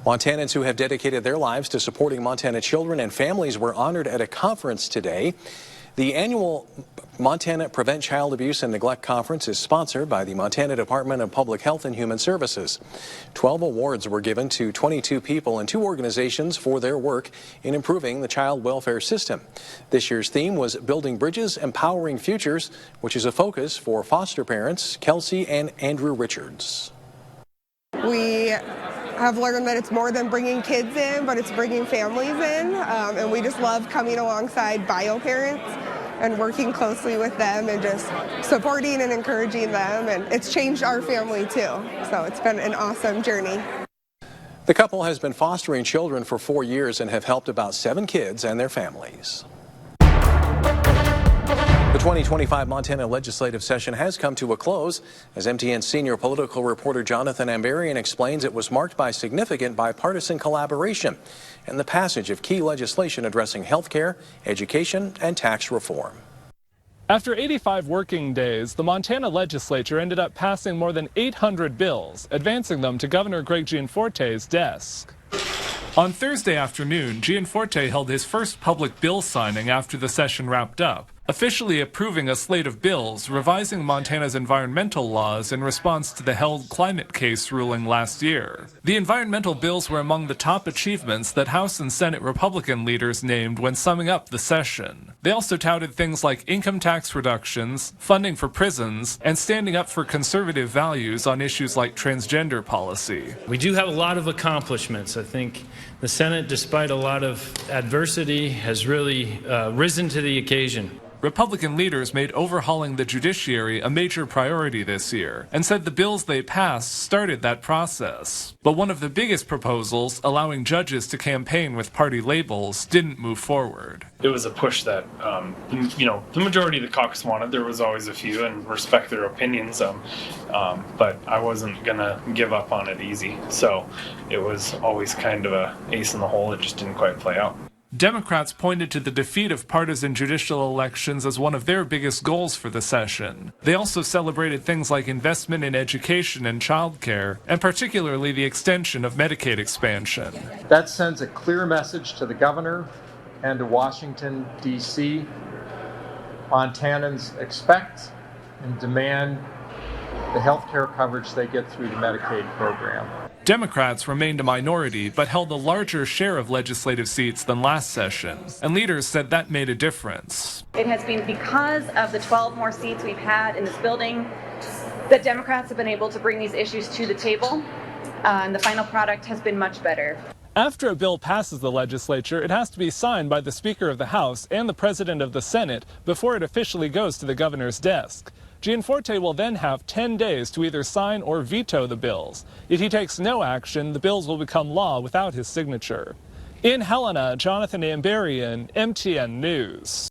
Montanans who have dedicated their lives to supporting Montana children and families were honored at a conference today. The annual Montana Prevent Child Abuse and Neglect Conference is sponsored by the Montana Department of Public Health and Human Services. 12 awards were given to 22 people and 2 organizations for their work in improving the child welfare system. This year's theme was Building Bridges, Empowering Futures, which is a focus for foster parents Kelsey and Andrew Richards. We have learned that it's more than bringing kids in, but it's bringing families in, and we just love coming alongside bio parents and working closely with them and just supporting and encouraging them, and it's changed our family too, so it's been an awesome journey. The couple has been fostering children for 4 years and have helped about 7 kids and their families. The 2025 Montana legislative session has come to a close. As MTN senior political reporter Jonathan Ambarian explains, it was marked by significant bipartisan collaboration and the passage of key legislation addressing health care, education, and tax reform. After 85 working days, the Montana legislature ended up passing more than 800 bills, advancing them to Governor Greg Gianforte's desk. On Thursday afternoon, Gianforte held his first public bill signing after the session wrapped up, officially approving a slate of bills revising Montana's environmental laws in response to the held climate case ruling last year. The environmental bills were among the top achievements that House and Senate Republican leaders named when summing up the session. They also touted things like income tax reductions, funding for prisons, and standing up for conservative values on issues like transgender policy. We do have a lot of accomplishments. I think the Senate, despite a lot of adversity, has really risen to the occasion. Republican leaders made overhauling the judiciary a major priority this year and said the bills they passed started that process. But one of the biggest proposals, allowing judges to campaign with party labels, didn't move forward. It was a push that, the majority of the caucus wanted. There was always a few, and respect their opinions, but I wasn't going to give up on it easy. So it was always kind of a ace in the hole. It just didn't quite play out. Democrats pointed to the defeat of partisan judicial elections as one of their biggest goals for the session. They also celebrated things like investment in education and childcare, and particularly the extension of Medicaid expansion. That sends a clear message to the governor and to Washington, D.C. Montanans expect and demand the health care coverage they get through the Medicaid program. Democrats remained a minority but held a larger share of legislative seats than last session, and leaders said that made a difference. It has been because of the 12 more seats we've had in this building that Democrats have been able to bring these issues to the table, and the final product has been much better. After a bill passes the legislature, it has to be signed by the Speaker of the House and the President of the Senate before it officially goes to the governor's desk. Gianforte will then have 10 days to either sign or veto the bills. If he takes no action, the bills will become law without his signature. In Helena, Jonathan Ambarian, MTN News.